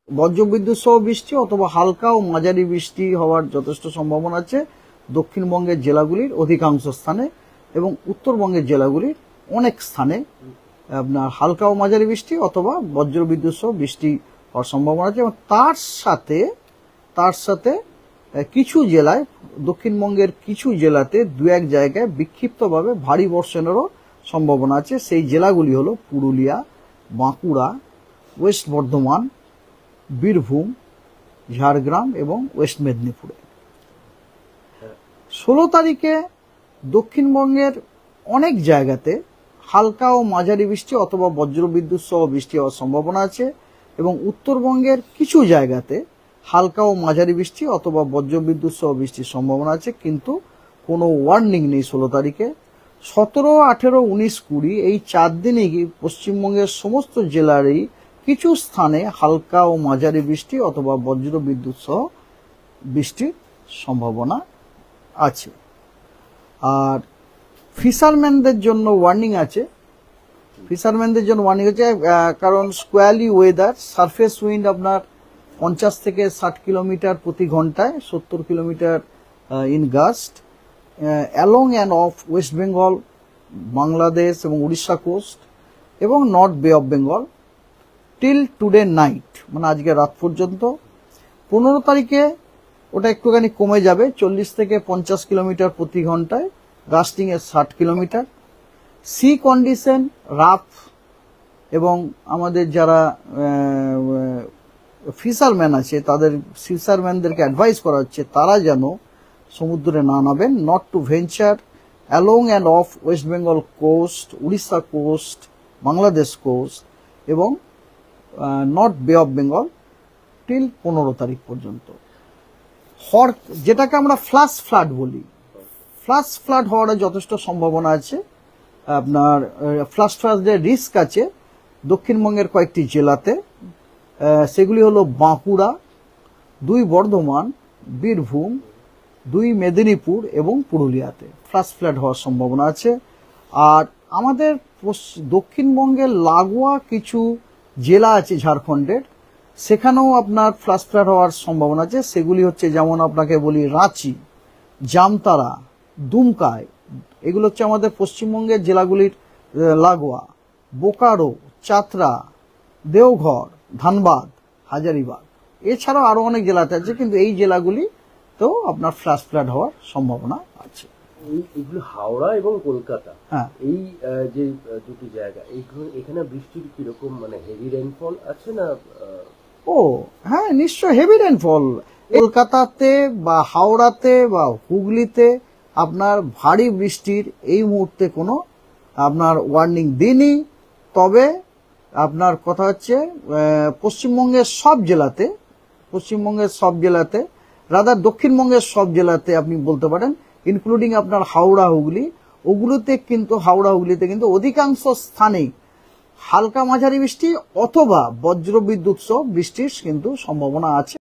বজ্রবিদ্যুৎ সহ বৃষ্টি অথবা হালকা ও মাঝারি বৃষ্টি হওয়ার যথেষ্ট সম্ভাবনা আছে দক্ষিণবঙ্গের জেলাগুলির অধিকাংশ স্থানে, এবং উত্তরবঙ্গের জেলাগুলির অনেক স্থানে আপনার হালকা ও মাঝারি বৃষ্টি অথবা বজ্রবিদ্যুৎ সহ বৃষ্টি হওয়ার সম্ভাবনা আছে। এবং তার সাথে কিছু জেলায়, দক্ষিণবঙ্গের কিছু জেলাতে দু এক জায়গায় বিক্ষিপ্তভাবে ভারী বর্ষণেরও সম্ভাবনা আছে। সেই জেলাগুলি হলো পুরুলিয়া, বাঁকুড়া, ওয়েস্ট বর্ধমান, বীরভূম, ঝাড়গ্রাম এবং ওয়েস্ট মেদিনীপুরে। 16 তারিখে দক্ষিণবঙ্গের অনেক জায়গাতে হালকা ও মাঝারি বৃষ্টি অথবা বজ্রবিদ্যুৎ সহ বৃষ্টি হওয়ার সম্ভাবনা আছে, এবং উত্তরবঙ্গের কিছু জায়গাতে হালকা ও মাঝারি বৃষ্টি অথবা বজ্রবিদ্যুৎ সহ বৃষ্টির সম্ভাবনা আছে, কিন্তু কোনো ওয়ার্নিং নেই 16 তারিখে। 17, 18, 19, 20 এই 4 দিনই পশ্চিমবঙ্গের সমস্ত জেলারই কিছু স্থানে হালকা ও মাঝারি বৃষ্টি অথবা বজ্রবিদ্যুৎ সহ বৃষ্টির সম্ভাবনা আছে। আর ফিশারম্যানদের জন্য ওয়ার্নিং আছে। কারণ স্কোয়ালি ওয়েদার, সারফেস উইন্ড আপনার 50 থেকে 60 কিলোমিটার প্রতি ঘন্টায়, 70 kilometre in gust along and off West Bengal, Bangladesh এবং উড়িষ্যা কোস্ট এবং north bay of Bengal till today night, মানে আজকে রাত পর্যন্ত। 15 তারিখে ওটা একটুখানি কমে যাবে, 40 থেকে 50 কিলোমিটার প্রতি ঘন্টায়, গাস্টিং এর 60 কিলোমিটার। সি কন্ডিশন রাফ, এবং আমাদের যারা ফিশারম্যান আছে তাদের ফিশারম্যানদেরকে অ্যাডভাইস করা হচ্ছে তারা যেন সমুদ্রে না নামেন। Not to venture along and off West Bengal coast, Orissa coast, Bangladesh coast এবং north bay of Bengal till 15 তারিখ পর্যন্ত। যেটাকে আমরা ফ্ল্যাশ ফ্লাড বলি, ফ্ল্যাশ ফ্লাড হওয়ার যথেষ্ট সম্ভাবনা আছে। আপনার ফ্ল্যাশ ফ্লাডের রিস্ক আছে দক্ষিণবঙ্গের কয়েকটি জেলাতে, সেগুলি হলো বাঁকুড়া, 2 বর্ধমান, বীরভূম, 2 মেদিনীপুর এবং পুরুলিয়াতে ফ্ল্যাশ ফ্লাড হওয়ার সম্ভাবনা আছে। আর আমাদের দক্ষিণবঙ্গের লাগোয়া কিছু জেলা আছে ঝাড়খণ্ডের, সেখানেও আপনার ফ্ল্যাশ ফ্লাড হওয়ার সম্ভাবনা আছে। সেগুলি হচ্ছে, যেমন আপনাকে বলি, রাঁচি, জামতারা, দুমকায়, এগুলো হচ্ছে আমাদের পশ্চিমবঙ্গের জেলাগুলির লাগোয়া, বোকারো, চাতরা, দেওঘর, ধানবাদ, হাজারিবাগ, এছাড়াও আরো অনেক জেলাতে আছে, কিন্তু এই জেলাগুলি তো আপনার ফ্ল্যাশ ফ্লাড হওয়ার সম্ভাবনা আছে। এইগুলো হাওড়া এবং কলকাতা, হ্যাঁ, এই যে দুটি জায়গা, এখানে বৃষ্টির কিরকম, মানে হেভি রেইনফল আছে না? হ্যাঁ, নিশ্চয় হেভি রেইনফল। কলকাতাতে বা হাওড়াতে বা হুগলিতে আপনার ভারী বৃষ্টির এই মুহূর্তে কোনো আপনার ওয়ার্নিং দিইনি। তবে আপনার কথা হচ্ছে পশ্চিমবঙ্গের সব জেলাতে, রাদার দক্ষিণবঙ্গের সব জেলাতে আপনি বলতে পারেন, ইনক্লুডিং আপনার হাওড়া হুগলিতে কিন্তু অধিকাংশ স্থানেই হালকা মাঝারি বৃষ্টি অথবা বজ্রবিদ্যুৎ সহ বৃষ্টির কিন্তু সম্ভাবনা আছে।